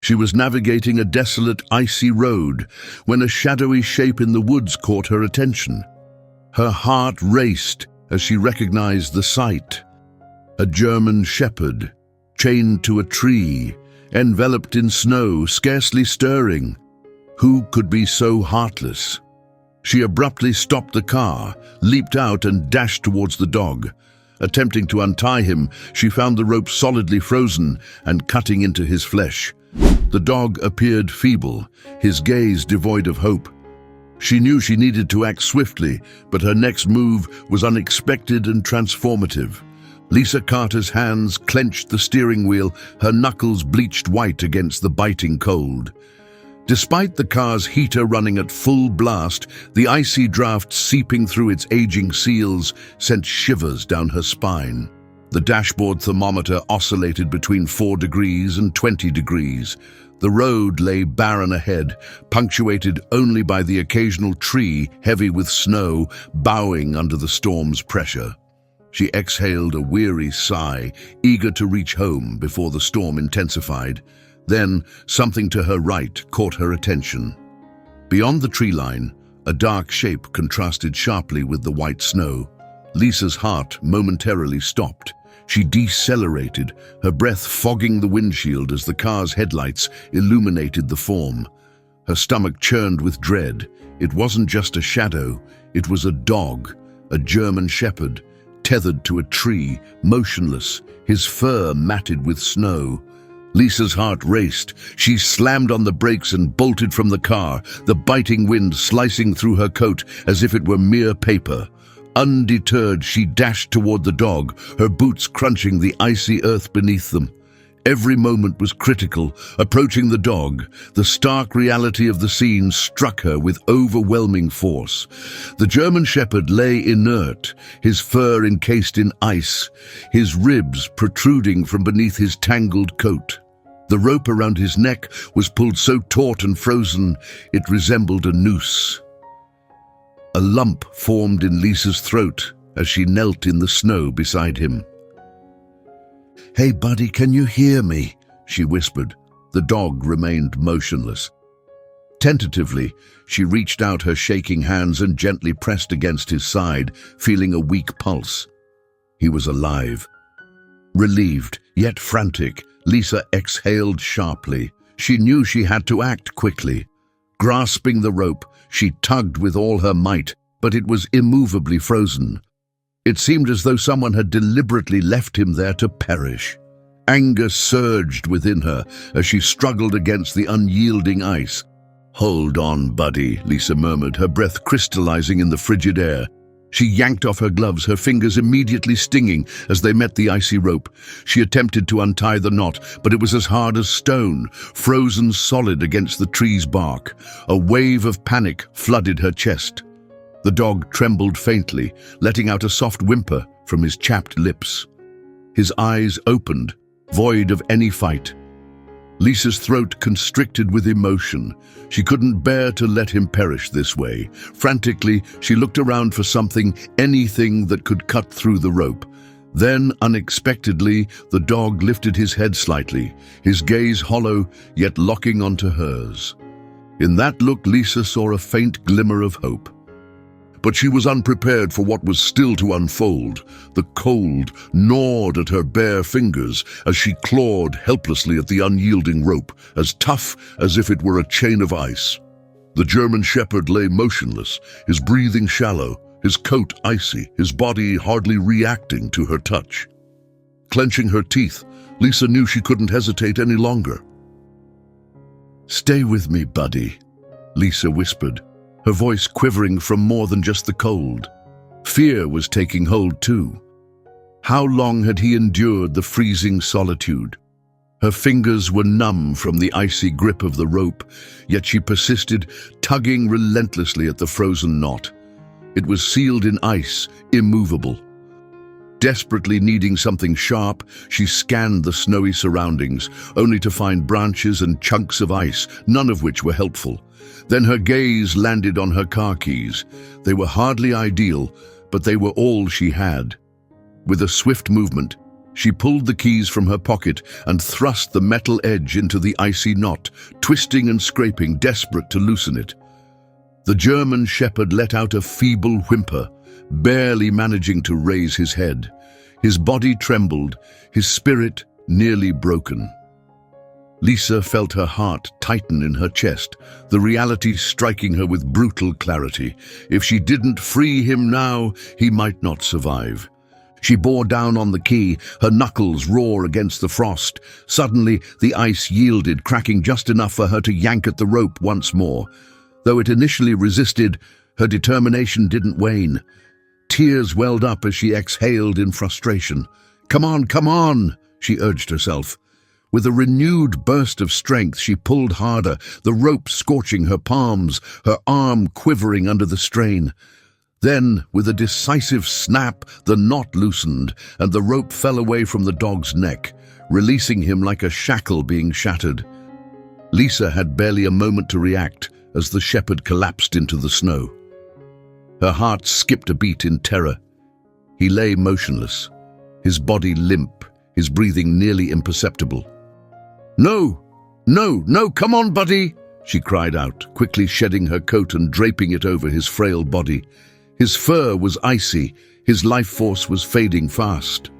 She was navigating a desolate, icy road when a shadowy shape in the woods caught her attention. Her heart raced as she recognized the sight. A German shepherd, chained to a tree, enveloped in snow, scarcely stirring. Who could be so heartless? She abruptly stopped the car, leaped out and dashed towards the dog. Attempting to untie him, she found the rope solidly frozen and cutting into his flesh. The dog appeared feeble, his gaze devoid of hope. She knew she needed to act swiftly, but her next move was unexpected and transformative. Lisa Carter's hands clenched the steering wheel, her knuckles bleached white against the biting cold. Despite the car's heater running at full blast, the icy draft seeping through its aging seals sent shivers down her spine. The dashboard thermometer oscillated between 4 degrees and 20 degrees. The road lay barren ahead, punctuated only by the occasional tree heavy with snow bowing under the storm's pressure. She exhaled a weary sigh, eager to reach home before the storm intensified. Then, something to her right caught her attention. Beyond the tree line, a dark shape contrasted sharply with the white snow. Lisa's heart momentarily stopped. She decelerated, her breath fogging the windshield as the car's headlights illuminated the form. Her stomach churned with dread. It wasn't just a shadow, it was a dog, a German shepherd, tethered to a tree, motionless, his fur matted with snow. Lisa's heart raced. She slammed on the brakes and bolted from the car, the biting wind slicing through her coat as if it were mere paper. Undeterred, she dashed toward the dog, her boots crunching the icy earth beneath them. Every moment was critical. Approaching the dog, the stark reality of the scene struck her with overwhelming force. The German shepherd lay inert, his fur encased in ice, his ribs protruding from beneath his tangled coat. The rope around his neck was pulled so taut and frozen it resembled a noose. A lump formed in Lisa's throat as she knelt in the snow beside him. "Hey, buddy, can you hear me?" she whispered. The dog remained motionless. Tentatively, she reached out her shaking hands and gently pressed against his side, feeling a weak pulse. He was alive. Relieved, yet frantic, Lisa exhaled sharply. She knew she had to act quickly. Grasping the rope, she tugged with all her might, but it was immovably frozen. It seemed as though someone had deliberately left him there to perish. Anger surged within her as she struggled against the unyielding ice. "Hold on, buddy," Lisa murmured, her breath crystallizing in the frigid air. She yanked off her gloves, her fingers immediately stinging as they met the icy rope. She attempted to untie the knot, but it was as hard as stone, frozen solid against the tree's bark. A wave of panic flooded her chest. The dog trembled faintly, letting out a soft whimper from his chapped lips. His eyes opened, void of any fight. Lisa's throat constricted with emotion. She couldn't bear to let him perish this way. Frantically, she looked around for something, anything that could cut through the rope. Then, unexpectedly, the dog lifted his head slightly, his gaze hollow, yet locking onto hers. In that look, Lisa saw a faint glimmer of hope. But she was unprepared for what was still to unfold. The cold gnawed at her bare fingers as she clawed helplessly at the unyielding rope, as tough as if it were a chain of ice. The German shepherd lay motionless, his breathing shallow, his coat icy, his body hardly reacting to her touch. Clenching her teeth, Lisa knew she couldn't hesitate any longer. "Stay with me, buddy," Lisa whispered, her voice quivering from more than just the cold. Fear was taking hold too. How long had he endured the freezing solitude? Her fingers were numb from the icy grip of the rope, yet she persisted, tugging relentlessly at the frozen knot. It was sealed in ice, immovable. Desperately needing something sharp, she scanned the snowy surroundings, only to find branches and chunks of ice, none of which were helpful. Then her gaze landed on her car keys. They were hardly ideal, but they were all she had. With a swift movement, She pulled the keys from her pocket and thrust the metal edge into the icy knot, twisting and scraping, desperate to loosen it. The German shepherd let out a feeble whimper, barely managing to raise his head. His body trembled, his spirit nearly broken. Lisa felt her heart tighten in her chest, the reality striking her with brutal clarity. If she didn't free him now, he might not survive. She bore down on the key, her knuckles roar against the frost. Suddenly, the ice yielded, cracking just enough for her to yank at the rope once more. Though it initially resisted, her determination didn't wane. Tears welled up as she exhaled in frustration. "Come on," she urged herself. With a renewed burst of strength, she pulled harder, the rope scorching her palms, her arm quivering under the strain. Then, with a decisive snap, the knot loosened, and the rope fell away from the dog's neck, releasing him like a shackle being shattered. Lisa had barely a moment to react as the shepherd collapsed into the snow. Her heart skipped a beat in terror. He lay motionless, his body limp, his breathing nearly imperceptible. No, come on, buddy," she cried out, quickly shedding her coat and draping it over his frail body. His fur was icy, his life force was fading fast.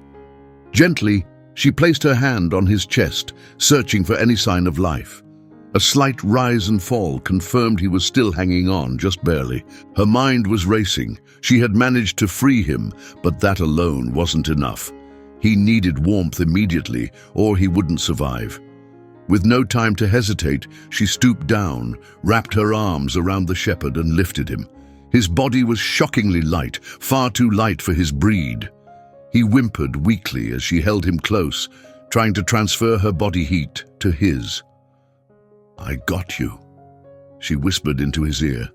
Gently, she placed her hand on his chest, searching for any sign of life. A slight rise and fall confirmed he was still hanging on, just barely. Her mind was racing. She had managed to free him, but that alone wasn't enough. He needed warmth immediately, or he wouldn't survive. With no time to hesitate, she stooped down, wrapped her arms around the shepherd and lifted him. His body was shockingly light, far too light for his breed. He whimpered weakly as she held him close, trying to transfer her body heat to his. "I got you," she whispered into his ear.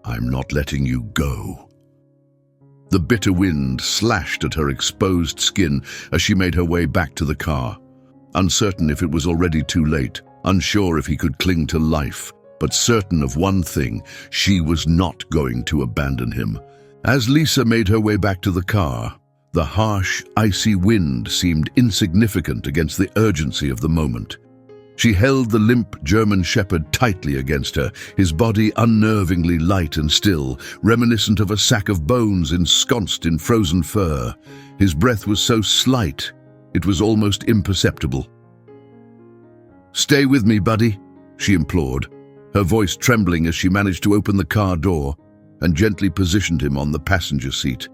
"I'm not letting you go." The bitter wind slashed at her exposed skin as she made her way back to the car. Uncertain if it was already too late, unsure if he could cling to life, but certain of one thing, she was not going to abandon him. As Lisa made her way back to the car, the harsh, icy wind seemed insignificant against the urgency of the moment. She held the limp German shepherd tightly against her, his body unnervingly light and still, reminiscent of a sack of bones ensconced in frozen fur. His breath was so slight, it was almost imperceptible. "Stay with me, buddy," she implored, her voice trembling as she managed to open the car door and gently positioned him on the passenger seat.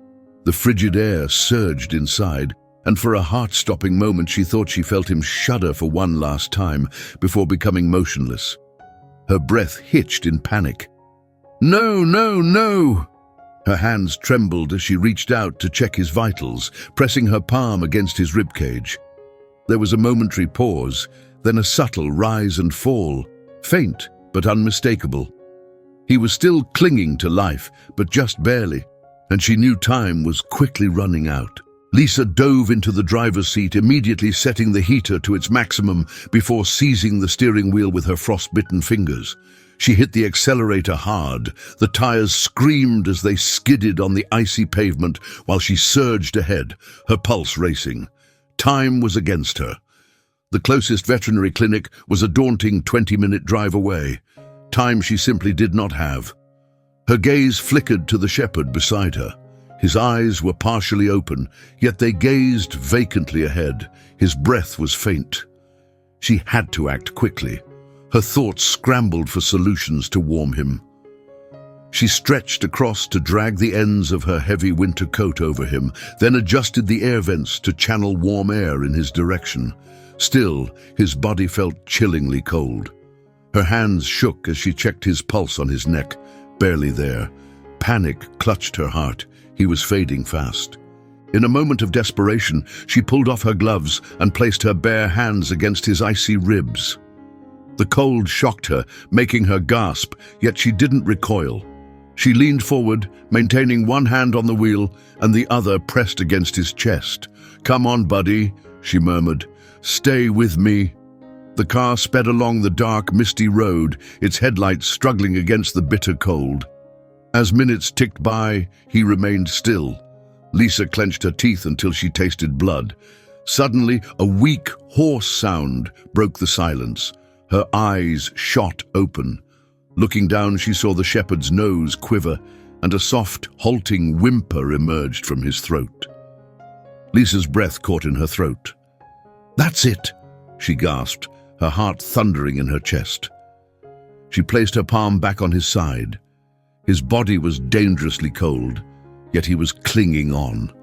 The frigid air surged inside, and for a heart-stopping moment she thought she felt him shudder for one last time before becoming motionless. Her breath hitched in panic. No! Her hands trembled as she reached out to check his vitals, pressing her palm against his ribcage. There was a momentary pause, then a subtle rise and fall, faint but unmistakable. He was still clinging to life, but just barely, and she knew time was quickly running out. Lisa dove into the driver's seat, immediately setting the heater to its maximum before seizing the steering wheel with her frostbitten fingers. She hit the accelerator hard. The tires screamed as they skidded on the icy pavement while she surged ahead, her pulse racing. Time was against her. The closest veterinary clinic was a daunting 20-minute drive away, time she simply did not have. Her gaze flickered to the shepherd beside her. His eyes were partially open, yet they gazed vacantly ahead. His breath was faint. She had to act quickly. Her thoughts scrambled for solutions to warm him. She stretched across to drag the ends of her heavy winter coat over him, then adjusted the air vents to channel warm air in his direction. Still, his body felt chillingly cold. Her hands shook as she checked his pulse on his neck, barely there. Panic clutched her heart. He was fading fast. In a moment of desperation, she pulled off her gloves and placed her bare hands against his icy ribs. The cold shocked her, making her gasp, yet she didn't recoil. She leaned forward, maintaining one hand on the wheel and the other pressed against his chest. "Come on, buddy," she murmured. "Stay with me." The car sped along the dark, misty road, its headlights struggling against the bitter cold. As minutes ticked by, he remained still. Lisa clenched her teeth until she tasted blood. Suddenly, a weak, hoarse sound broke the silence. Her eyes shot open. Looking down, she saw the shepherd's nose quiver, and a soft, halting whimper emerged from his throat. Lisa's breath caught in her throat. "That's it," she gasped, her heart thundering in her chest. She placed her palm back on his side. His body was dangerously cold, yet he was clinging on.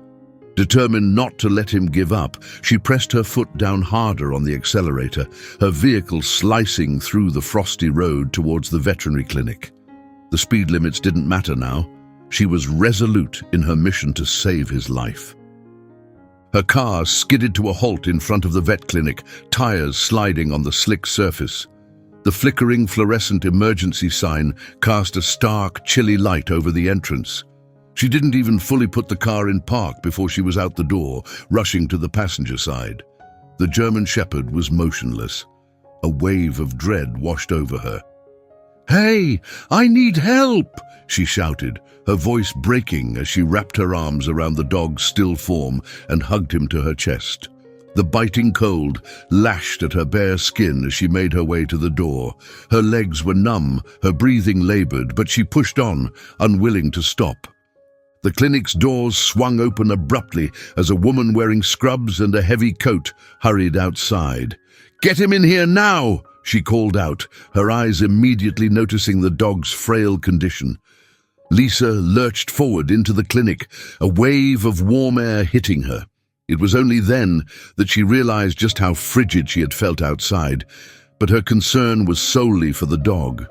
Determined not to let him give up, she pressed her foot down harder on the accelerator, her vehicle slicing through the frosty road towards the veterinary clinic. The speed limits didn't matter now. She was resolute in her mission to save his life. Her car skidded to a halt in front of the vet clinic, tires sliding on the slick surface. The flickering fluorescent emergency sign cast a stark, chilly light over the entrance. She didn't even fully put the car in park before she was out the door, rushing to the passenger side. The German shepherd was motionless. A wave of dread washed over her. "Hey, I need help!" she shouted, her voice breaking as she wrapped her arms around the dog's still form and hugged him to her chest. The biting cold lashed at her bare skin as she made her way to the door. Her legs were numb, her breathing labored, but she pushed on, unwilling to stop. The clinic's doors swung open abruptly as a woman wearing scrubs and a heavy coat hurried outside. "Get him in here now!" she called out, her eyes immediately noticing the dog's frail condition. Lisa lurched forward into the clinic, a wave of warm air hitting her. It was only then that she realized just how frigid she had felt outside, but her concern was solely for the dog.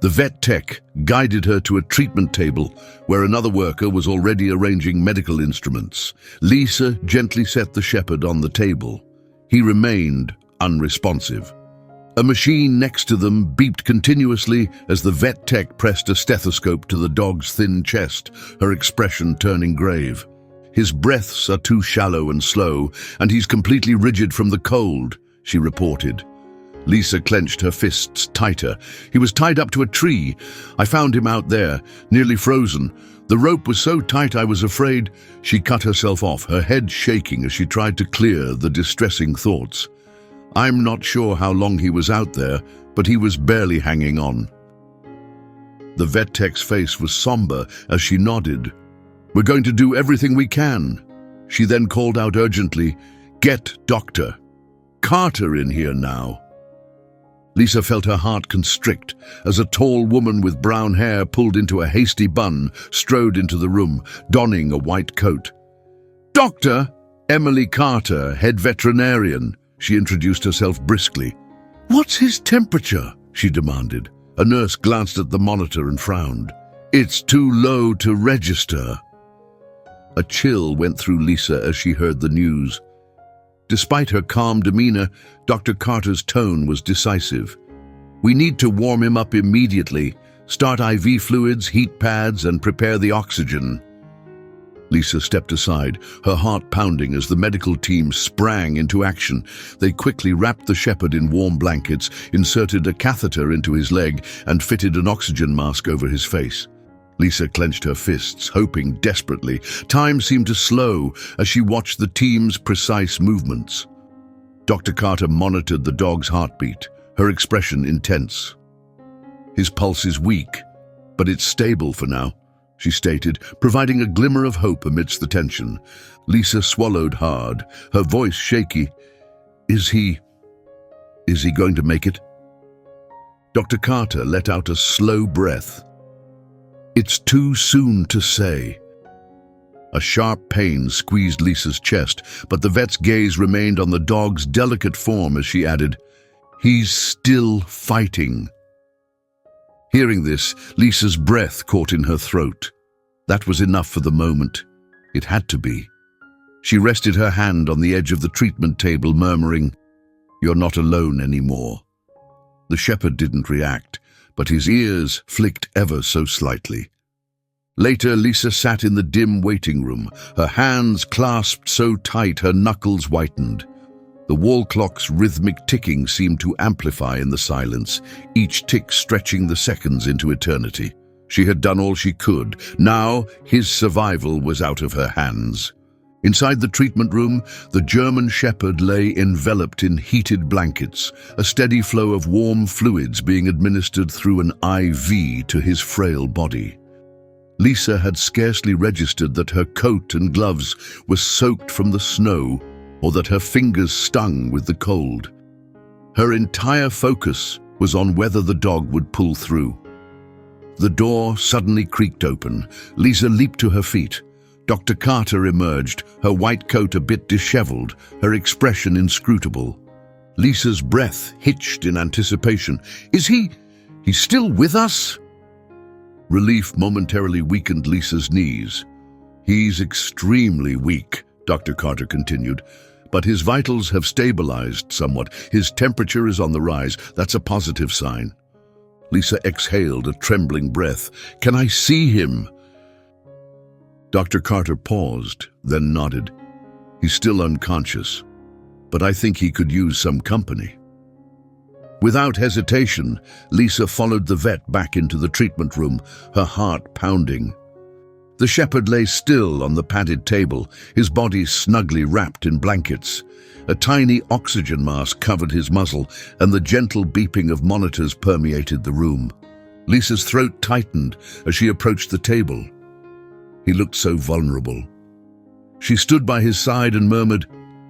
The vet tech guided her to a treatment table where another worker was already arranging medical instruments. Lisa gently set the shepherd on the table. He remained unresponsive. A machine next to them beeped continuously as the vet tech pressed a stethoscope to the dog's thin chest, her expression turning grave. "His breaths are too shallow and slow, and he's completely rigid from the cold," she reported. Lisa clenched her fists tighter. "He was tied up to a tree. I found him out there, nearly frozen. The rope was so tight I was afraid." She cut herself off, her head shaking as she tried to clear the distressing thoughts. "I'm not sure how long he was out there, but he was barely hanging on." The vet tech's face was somber as she nodded. "We're going to do everything we can." She then called out urgently, "Get Dr. Carter in here now." Lisa felt her heart constrict as a tall woman with brown hair pulled into a hasty bun strode into the room, donning a white coat. "Dr. Emily Carter, head veterinarian," she introduced herself briskly. "What's his temperature?" she demanded. A nurse glanced at the monitor and frowned. "It's too low to register." A chill went through Lisa as she heard the news. Despite her calm demeanor, Dr. Carter's tone was decisive. "We need to warm him up immediately. Start IV fluids, heat pads, and prepare the oxygen." Lisa stepped aside, her heart pounding as the medical team sprang into action. They quickly wrapped the shepherd in warm blankets, inserted a catheter into his leg, and fitted an oxygen mask over his face. Lisa clenched her fists, hoping desperately. Time seemed to slow as she watched the team's precise movements. Dr. Carter monitored the dog's heartbeat, her expression intense. "His pulse is weak, but it's stable for now," she stated, providing a glimmer of hope amidst the tension. Lisa swallowed hard, her voice shaky. Is he going to make it?" Dr. Carter let out a slow breath. "It's too soon to say." A sharp pain squeezed Lisa's chest, but the vet's gaze remained on the dog's delicate form as she added, "He's still fighting." Hearing this, Lisa's breath caught in her throat. That was enough for the moment. It had to be. She rested her hand on the edge of the treatment table, murmuring, "You're not alone anymore." The shepherd didn't react, but his ears flicked ever so slightly. Later, Lisa sat in the dim waiting room, her hands clasped so tight her knuckles whitened. The wall clock's rhythmic ticking seemed to amplify in the silence, each tick stretching the seconds into eternity. She had done all she could. Now, his survival was out of her hands. Inside the treatment room, the German Shepherd lay enveloped in heated blankets, a steady flow of warm fluids being administered through an IV to his frail body. Lisa had scarcely registered that her coat and gloves were soaked from the snow or that her fingers stung with the cold. Her entire focus was on whether the dog would pull through. The door suddenly creaked open. Lisa leaped to her feet. Dr. Carter emerged, her white coat a bit disheveled, her expression inscrutable. Lisa's breath hitched in anticipation. Is he's still with us? Relief momentarily weakened Lisa's knees. He's extremely weak, Dr. Carter continued, but his vitals have stabilized somewhat. His temperature is on the rise. That's a positive sign. Lisa exhaled a trembling breath. Can I see him? Dr. Carter paused, then nodded. He's still unconscious, but I think he could use some company. Without hesitation, Lisa followed the vet back into the treatment room, her heart pounding. The shepherd lay still on the padded table, his body snugly wrapped in blankets. A tiny oxygen mask covered his muzzle, and the gentle beeping of monitors permeated the room. Lisa's throat tightened as she approached the table. He looked so vulnerable. She stood by his side and murmured,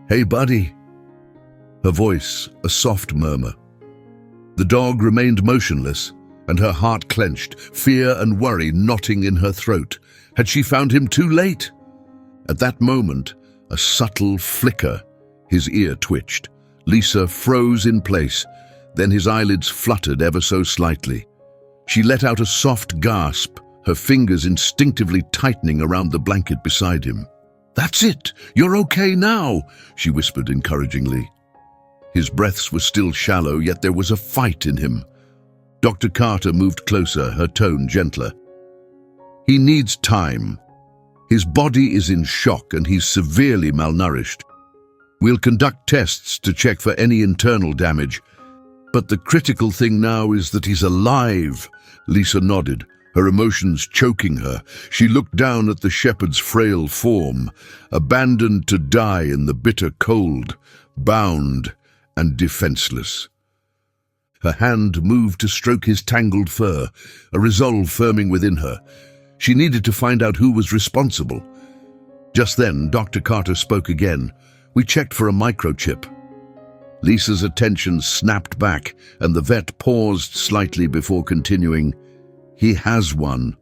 "Hey, buddy." Her voice, a soft murmur. The dog remained motionless, and her heart clenched, fear and worry knotting in her throat. Had she found him too late? At that moment, a subtle flicker. His ear twitched. Lisa froze in place, then his eyelids fluttered ever so slightly. She let out a soft gasp, her fingers instinctively tightening around the blanket beside him. "That's it! You're okay now," she whispered encouragingly. His breaths were still shallow, yet there was a fight in him. Dr. Carter moved closer, her tone gentler. "He needs time. His body is in shock and he's severely malnourished. We'll conduct tests to check for any internal damage. But the critical thing now is that he's alive." Lisa nodded, her emotions choking her. She looked down at the shepherd's frail form, abandoned to die in the bitter cold, bound and defenseless. Her hand moved to stroke his tangled fur, a resolve firming within her. She needed to find out who was responsible. Just then, Dr. Carter spoke again. "We checked for a microchip." Lisa's attention snapped back, and the vet paused slightly before continuing. "He has one."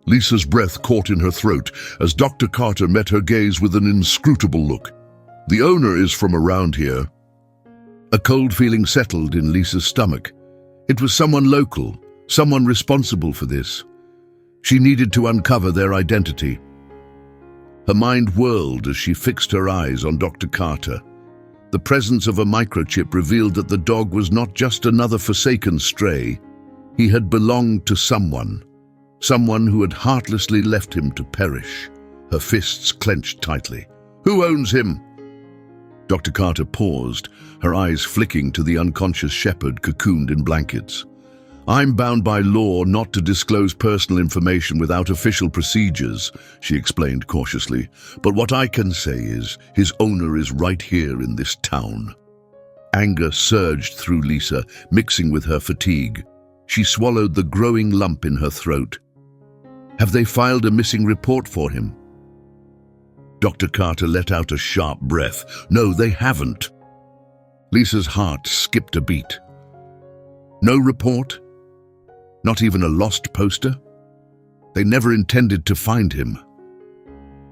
Lisa's breath caught in her throat as Dr. Carter met her gaze with an inscrutable look. "The owner is from around here." A cold feeling settled in Lisa's stomach. It was someone local, someone responsible for this. She needed to uncover their identity. Her mind whirled as she fixed her eyes on Dr. Carter. The presence of a microchip revealed that the dog was not just another forsaken stray. He had belonged to someone who had heartlessly left him to perish. Her fists clenched tightly. "Who owns him?" Dr. Carter paused, her eyes flicking to the unconscious shepherd cocooned in blankets. "I'm bound by law not to disclose personal information without official procedures," she explained cautiously. "But what I can say is, his owner is right here in this town." Anger surged through Lisa, mixing with her fatigue. She swallowed the growing lump in her throat. "Have they filed a missing report for him?" Dr. Carter let out a sharp breath. "No, they haven't." Lisa's heart skipped a beat. "No report? Not even a lost poster? They never intended to find him."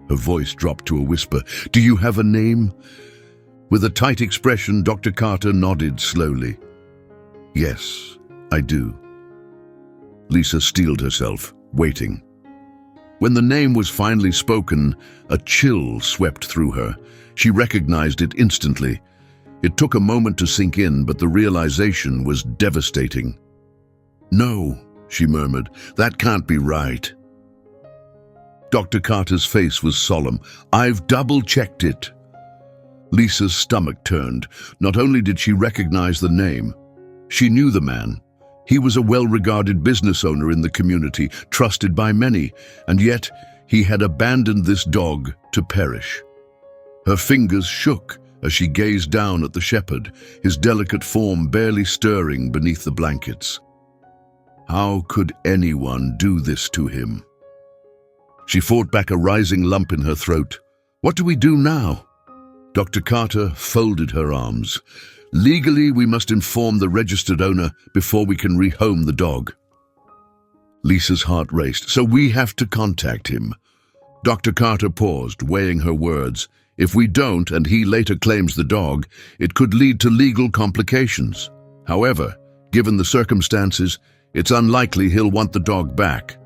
Her voice dropped to a whisper. "Do you have a name?" With a tight expression, Dr. Carter nodded slowly. "Yes, I do." Lisa steeled herself, waiting. When the name was finally spoken, a chill swept through her. She recognized it instantly. It took a moment to sink in, but the realization was devastating. "No," she murmured, "that can't be right." Dr. Carter's face was solemn. "I've double-checked it." Lisa's stomach turned. Not only did she recognize the name, she knew the man. He was a well-regarded business owner in the community, trusted by many, and yet he had abandoned this dog to perish. Her fingers shook as she gazed down at the shepherd, his delicate form barely stirring beneath the blankets. How could anyone do this to him? She fought back a rising lump in her throat. What do we do now? Dr. Carter folded her arms. Legally, we must inform the registered owner before we can rehome the dog. Lisa's heart raced. So we have to contact him. Dr. Carter paused, weighing her words. If we don't, and he later claims the dog, it could lead to legal complications. However, given the circumstances, it's unlikely he'll want the dog back.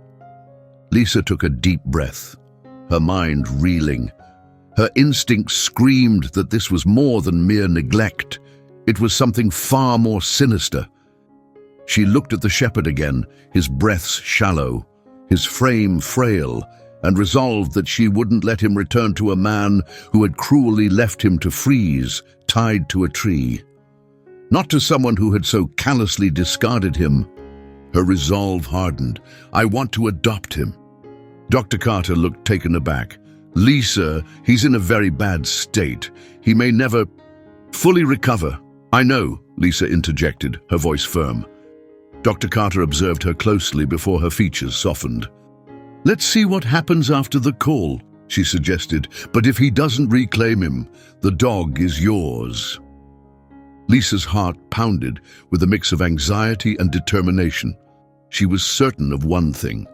Lisa took a deep breath, her mind reeling. Her instincts screamed that this was more than mere neglect. It was something far more sinister. She looked at the shepherd again, his breaths shallow, his frame frail, and resolved that she wouldn't let him return to a man who had cruelly left him to freeze, tied to a tree. Not to someone who had so callously discarded him. Her resolve hardened. I want to adopt him. Dr. Carter looked taken aback. Lisa, he's in a very bad state. He may never fully recover. I know, Lisa interjected, her voice firm. Dr. Carter observed her closely before her features softened. Let's see what happens after the call, she suggested, but if he doesn't reclaim him, the dog is yours. Lisa's heart pounded with a mix of anxiety and determination. She was certain of one thing.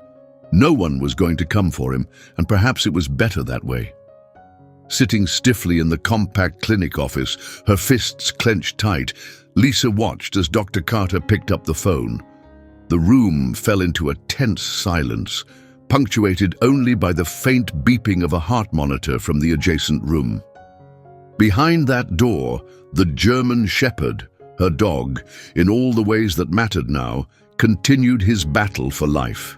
No one was going to come for him, and perhaps it was better that way. Sitting stiffly in the compact clinic office, her fists clenched tight, Lisa watched as Dr. Carter picked up the phone. The room fell into a tense silence, punctuated only by the faint beeping of a heart monitor from the adjacent room. Behind that door, the German shepherd, her dog, in all the ways that mattered now, continued his battle for life.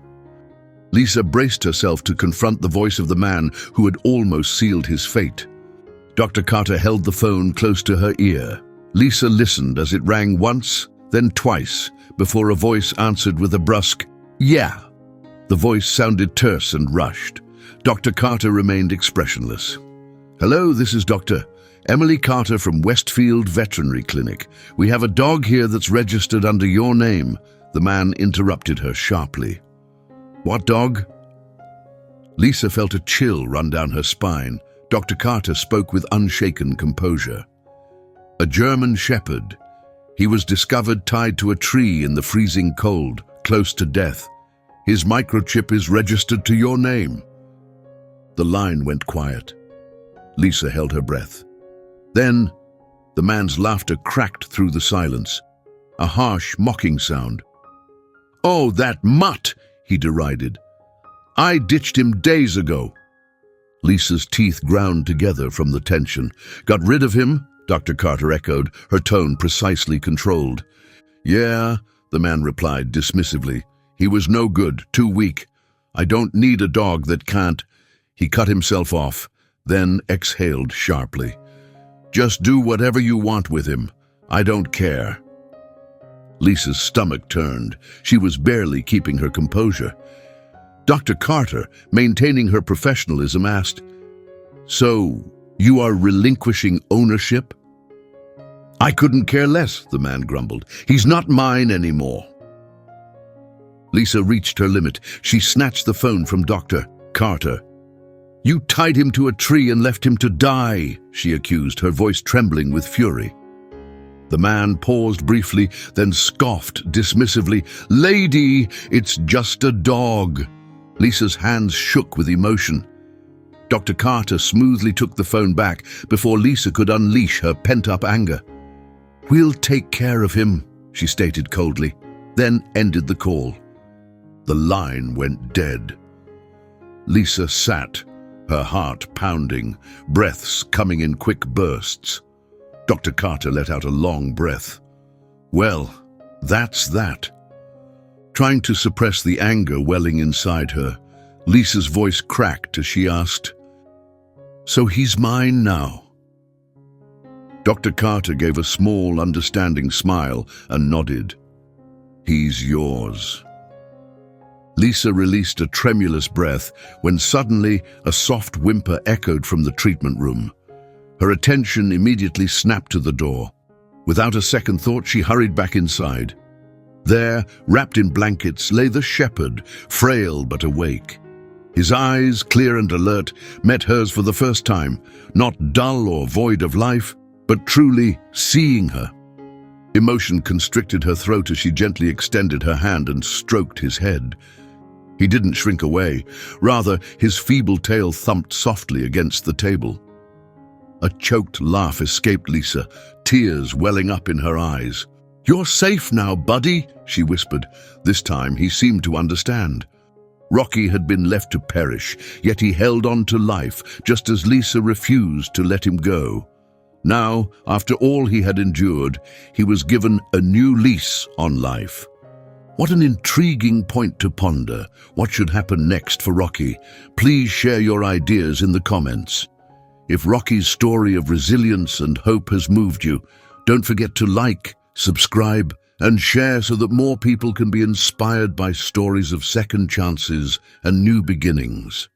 Lisa braced herself to confront the voice of the man who had almost sealed his fate. Dr. Carter held the phone close to her ear. Lisa listened as it rang once, then twice, before a voice answered with a brusque, "Yeah." The voice sounded terse and rushed. Dr. Carter remained expressionless. "Hello, this is Dr. Emily Carter from Westfield Veterinary Clinic. We have a dog here that's registered under your name." The man interrupted her sharply. "What dog?" Lisa felt a chill run down her spine. Dr. Carter spoke with unshaken composure. "A German shepherd. He was discovered tied to a tree in the freezing cold, close to death. His microchip is registered to your name." The line went quiet. Lisa held her breath. Then, the man's laughter cracked through the silence. A harsh, mocking sound. "Oh, that mutt!" he derided. "I ditched him days ago." Lisa's teeth ground together from the tension. "Got rid of him?" Dr. Carter echoed, her tone precisely controlled. "Yeah," the man replied dismissively. "He was no good, too weak. I don't need a dog that can't." He cut himself off, then exhaled sharply. "Just do whatever you want with him. I don't care." Lisa's stomach turned. She was barely keeping her composure. Dr. Carter, maintaining her professionalism, asked, "So, you are relinquishing ownership?" "I couldn't care less," the man grumbled. "He's not mine anymore." Lisa reached her limit. She snatched the phone from Dr. Carter. "You tied him to a tree and left him to die," she accused, her voice trembling with fury. The man paused briefly, then scoffed dismissively. "Lady, it's just a dog." Lisa's hands shook with emotion. Dr. Carter smoothly took the phone back before Lisa could unleash her pent-up anger. "We'll take care of him," she stated coldly, then ended the call. The line went dead. Lisa sat, her heart pounding, breaths coming in quick bursts. Dr. Carter let out a long breath. "Well, that's that." Trying to suppress the anger welling inside her, Lisa's voice cracked as she asked, "So he's mine now?" Dr. Carter gave a small, understanding smile and nodded. He's yours." Lisa released a tremulous breath when suddenly a soft whimper echoed from the treatment room. Her attention immediately snapped to the door. Without a second thought, she hurried back inside. There, wrapped in blankets, lay the shepherd, frail but awake. His eyes, clear and alert, met hers for the first time, not dull or void of life, but truly seeing her. Emotion constricted her throat as she gently extended her hand and stroked his head. He didn't shrink away. Rather, his feeble tail thumped softly against the table. A choked laugh escaped Lisa, tears welling up in her eyes. "You're safe now, buddy," she whispered. This time he seemed to understand. Rocky had been left to perish, yet he held on to life, just as Lisa refused to let him go. Now, after all he had endured, he was given a new lease on life. What an intriguing point to ponder. What should happen next for Rocky? Please share your ideas in the comments. If Rocky's story of resilience and hope has moved you, don't forget to like, subscribe, and share so that more people can be inspired by stories of second chances and new beginnings.